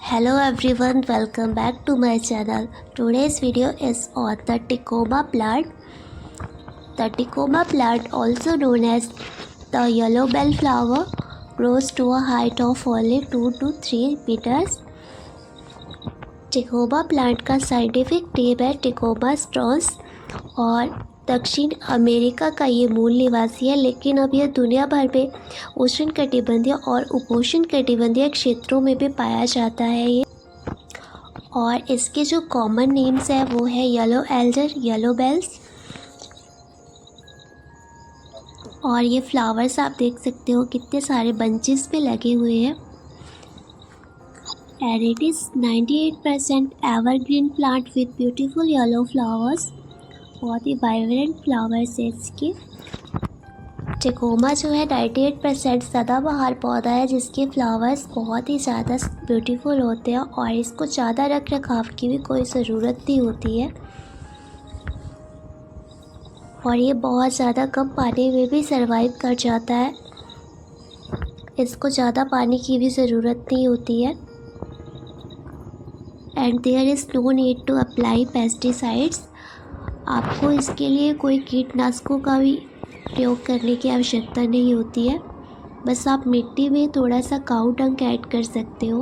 Hello everyone, welcome back to my channel. Today's video is on the Ticoma plant. The Ticoma plant, also known as the yellow bell flower, grows to a height of only 2 to 3 meters. Tecoma plant का scientific name है tecoma स्ट्रॉन्स और दक्षिण America का ये मूल निवासी है, लेकिन अब यह दुनिया भर में उष्णकटिबंधीय और उपोष्णकटिबंधीय क्षेत्रों में भी पाया जाता है ये। और इसके जो कॉमन नेम्स है वो है येलो एल्डर, येलो बेल्स। और ये फ्लावर्स आप देख सकते हो कितने सारे बंचेस पे लगे हुए हैं। And it is 98% evergreen plant with beautiful yellow flowers। बहुत ही वाइब्रेंट फ्लावर्स है इसके। टिकोमा जो है 98% सदाबहार पौधा है जिसके फ्लावर्स बहुत ही ज़्यादा ब्यूटीफुल होते हैं और इसको ज़्यादा रख रखाव की भी कोई ज़रूरत नहीं होती है और ये बहुत ज़्यादा कम पानी में भी सर्वाइव कर जाता है। इसको ज़्यादा पानी की भी ज़रूरत नहीं होती है। And there is no need to apply pesticides. आपको इसके लिए कोई कीटनाशकों का भी प्रयोग करने की आवश्यकता नहीं होती है, बस आप मिट्टी में थोड़ा सा काऊ डंग ऐड कर सकते हो।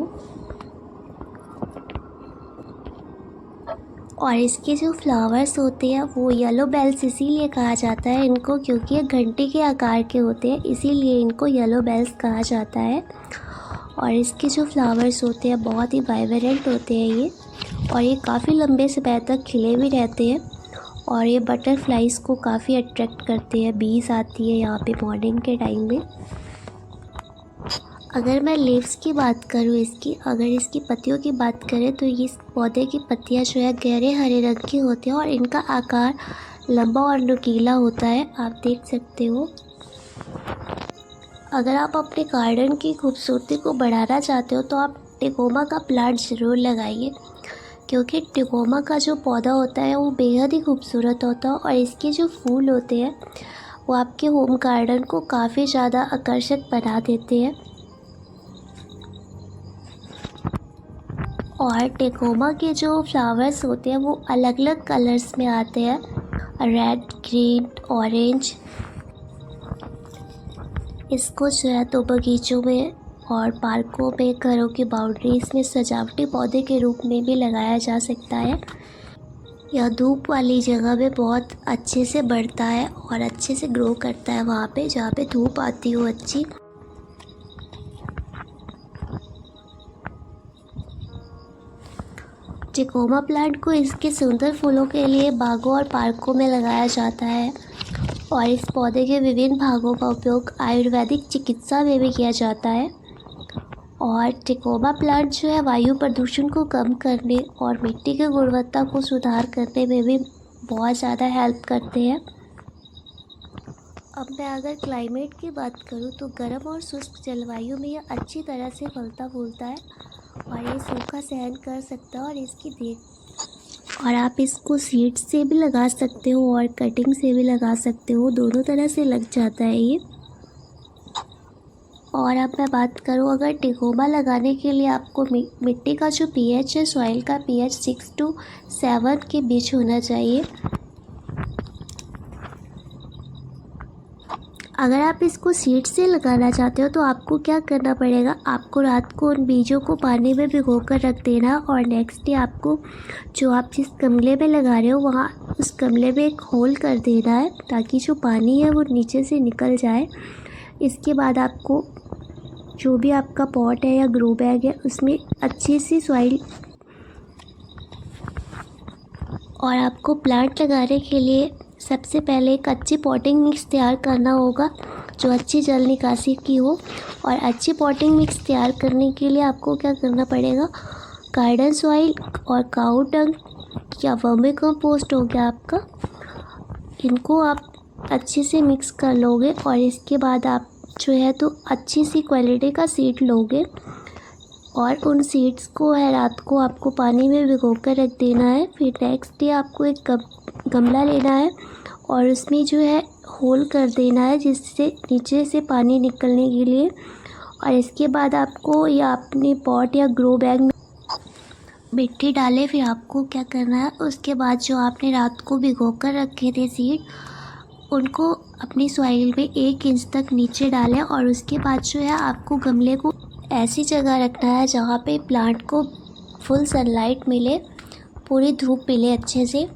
और इसके जो फ्लावर्स होते हैं वो येलो बेल्स इसीलिए कहा जाता है इनको, क्योंकि ये घंटे के आकार के होते हैं, इसीलिए इनको येलो बेल्स कहा जाता है। और इसके जो फ्लावर्स होते हैं बहुत ही वाइब्रेंट होते हैं ये, और ये काफ़ी लंबे समय तक खिले भी रहते हैं और ये बटरफ्लाइज़ को काफ़ी अट्रैक्ट करते हैं। बीज आती है यहाँ पे मॉर्निंग के टाइम में। अगर मैं लीव्स की बात करूँ अगर इसकी पत्तियों की बात करें तो इस पौधे की पत्तियाँ जो है गहरे हरे रंग की होती हैं और इनका आकार लंबा और नुकीला होता है, आप देख सकते हो। अगर आप अपने गार्डन की खूबसूरती को बढ़ाना चाहते हो तो आप टिकोमा का प्लांट ज़रूर लगाइए, क्योंकि टिकोमा का जो पौधा होता है वो बेहद ही खूबसूरत होता है और इसके जो फूल होते हैं वो आपके होम गार्डन को काफ़ी ज़्यादा आकर्षक बना देते हैं। और टिकोमा के जो फ्लावर्स होते हैं वो अलग अलग कलर्स में आते हैं, रेड, ग्रीन, ऑरेंज। इसको जो है तो बगीचों में और पार्कों में, घरों की बाउंड्रीज में सजावटी पौधे के रूप में भी लगाया जा सकता है। यह धूप वाली जगह में बहुत अच्छे से बढ़ता है और अच्छे से ग्रो करता है वहाँ पे जहाँ पे धूप आती हो अच्छी। टिकोमा प्लांट को इसके सुंदर फूलों के लिए बागों और पार्कों में लगाया जाता है और इस पौधे के विभिन्न भागों का उपयोग आयुर्वेदिक चिकित्सा में भी किया जाता है। और टिकोमा प्लांट जो है वायु प्रदूषण को कम करने और मिट्टी की गुणवत्ता को सुधार करने में भी बहुत ज़्यादा हेल्प करते हैं। अब मैं अगर क्लाइमेट की बात करूँ तो गर्म और शुष्क जलवायु में यह अच्छी तरह से फलता फूलता है और ये सूखा सहन कर सकता है। और आप इसको सीड्स से भी लगा सकते हो और कटिंग से भी लगा सकते हो, दोनों तरह से लग जाता है ये। और अब मैं बात करूँ अगर टिकोमा लगाने के लिए आपको मिट्टी का जो पीएच है, सॉइल का पीएच 6 to 7 के बीच होना चाहिए। अगर आप इसको सीड से लगाना चाहते हो तो आपको क्या करना पड़ेगा, आपको रात को उन बीजों को पानी में भिगो कर रख देना और नेक्स्ट डे आपको जो आप जिस गमले में लगा रहे हो वहाँ उस गमले में एक होल कर देना है ताकि जो पानी है वो नीचे से निकल जाए। इसके बाद आपको जो भी आपका पॉट है या ग्रो बैग है उसमें अच्छी सी सॉइल, और आपको प्लांट लगाने के लिए सबसे पहले एक अच्छी पॉटिंग मिक्स तैयार करना होगा जो अच्छी जल निकासी की हो। और अच्छी पॉटिंग मिक्स तैयार करने के लिए आपको क्या करना पड़ेगा, गार्डन सॉइल और काऊ डंग या वर्मी कंपोस्ट हो गया आपका, इनको आप अच्छे से मिक्स कर लोगे और इसके बाद आप जो है तो अच्छी सी क्वालिटी का सीड लोगे और उन सीड्स को है रात को आपको पानी में भिगो कर रख देना है। फिर नेक्स्ट डे आपको एक गमला लेना है और उसमें जो है होल कर देना है जिससे नीचे से पानी निकलने के लिए। और इसके बाद आपको या अपने पॉट या ग्रो बैग में मिट्टी डालें। फिर आपको क्या करना है, उसके बाद जो आपने रात को भिगो कर रखे थे सीड, उनको अपनी सॉइल में 1 इंच तक नीचे डालें। और उसके बाद जो है आपको गमले को ऐसी जगह रखना है जहाँ पे प्लांट को फुल सनलाइट मिले, पूरी धूप मिले अच्छे से।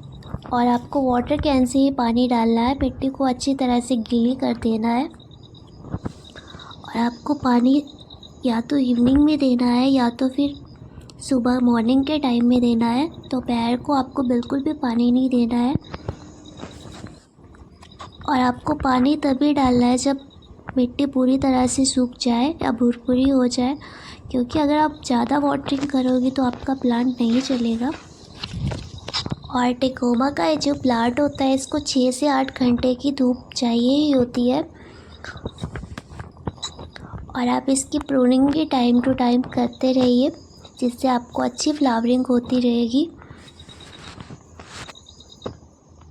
और आपको वाटर कैन से ही पानी डालना है, मिट्टी को अच्छी तरह से गीली कर देना है। और आपको पानी या तो इवनिंग में देना है या तो फिर सुबह मॉर्निंग के टाइम में देना है। दोपहर को आपको बिल्कुल भी पानी नहीं देना है। और आपको पानी तभी डालना है जब मिट्टी पूरी तरह से सूख जाए या भुरभुरी हो जाए, क्योंकि अगर आप ज़्यादा वाटरिंग करोगे तो आपका प्लांट नहीं चलेगा। और टिकोमा का ये जो प्लांट होता है, इसको 6 से 8 घंटे की धूप चाहिए ही होती है। और आप इसकी प्रूनिंग भी टाइम टू टाइम करते रहिए, जिससे आपको अच्छी फ्लावरिंग होती रहेगी।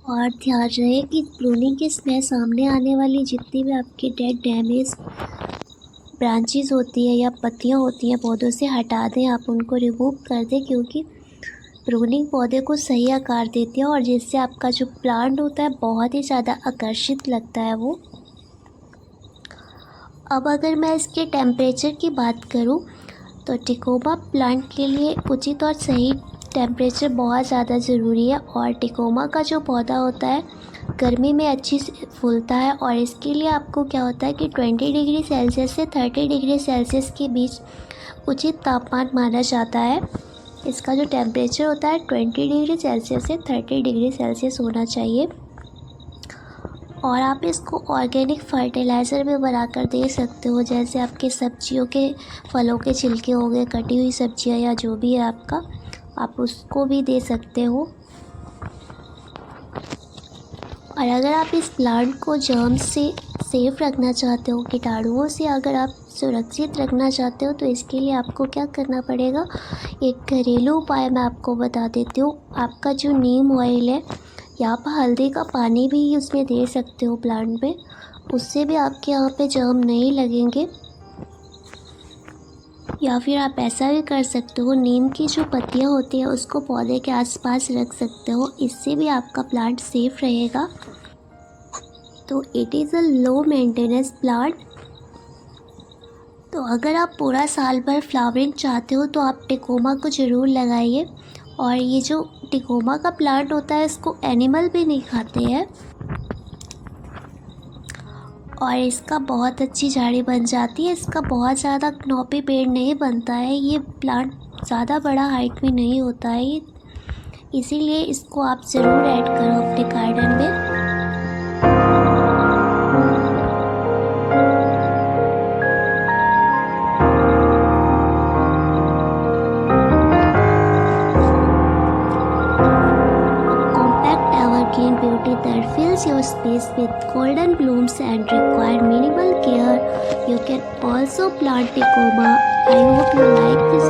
और ध्यान रहे कि प्रूनिंग के समय सामने आने वाली जितनी भी आपकी डेड डैमेज ब्रांचेस होती है या पत्तियां होती हैं पौधों से, हटा दें, आप उनको रिमूव कर दें, क्योंकि प्रूनिंग पौधे को सही आकार देती है और जिससे आपका जो प्लांट होता है बहुत ही ज़्यादा आकर्षित लगता है वो। अब अगर मैं इसके टेम्परेचर की बात करूं तो टिकोमा प्लांट के लिए उचित और सही टेम्परेचर बहुत ज़्यादा ज़रूरी है। और टिकोमा का जो पौधा होता है गर्मी में अच्छी से फूलता है, और इसके लिए आपको क्या होता है कि 20 डिग्री सेल्सियस से 30 डिग्री सेल्सियस के बीच उचित तापमान माना जाता है। इसका जो टेम्परेचर होता है 20 डिग्री सेल्सियस से 30 डिग्री सेल्सियस होना चाहिए। और आप इसको ऑर्गेनिक फर्टिलाइज़र भी बनाकर दे सकते हो, जैसे आपके सब्जियों के फलों के छिलके हो गए, कटी हुई सब्जियां या जो भी है आपका, आप उसको भी दे सकते हो। और अगर आप इस प्लांट को जर्म्स से सेफ रखना चाहते हो, कीटाणुओं से अगर आप सुरक्षित रखना चाहते हो, तो इसके लिए आपको क्या करना पड़ेगा, एक घरेलू उपाय मैं आपको बता देती हूँ। आपका जो नीम ऑयल है या आप हल्दी का पानी भी उसमें दे सकते हो प्लांट में, उससे भी आपके यहाँ पे जर्म नहीं लगेंगे। या फिर आप ऐसा भी कर सकते हो, नीम की जो पत्तियाँ होती हैं उसको पौधे के आसपास रख सकते हो, इससे भी आपका प्लांट सेफ रहेगा। तो it is a low maintenance plant. तो अगर आप पूरा साल भर फ्लावरिंग चाहते हो तो आप टिकोमा को ज़रूर लगाइए। और ये जो टिकोमा का प्लांट होता है इसको एनिमल भी नहीं खाते हैं, और इसका बहुत अच्छी झाड़ी बन जाती है। इसका बहुत ज़्यादा नौपी पेड़ नहीं बनता है, ये प्लांट ज़्यादा बड़ा हाइट में नहीं होता है ये, इसीलिए इसको आप ज़रूर ऐड करो अपने गार्डन में। Compact evergreen beauty that fills your space with golden blooms and require minimal care. You can also plant ticoma. I hope you like this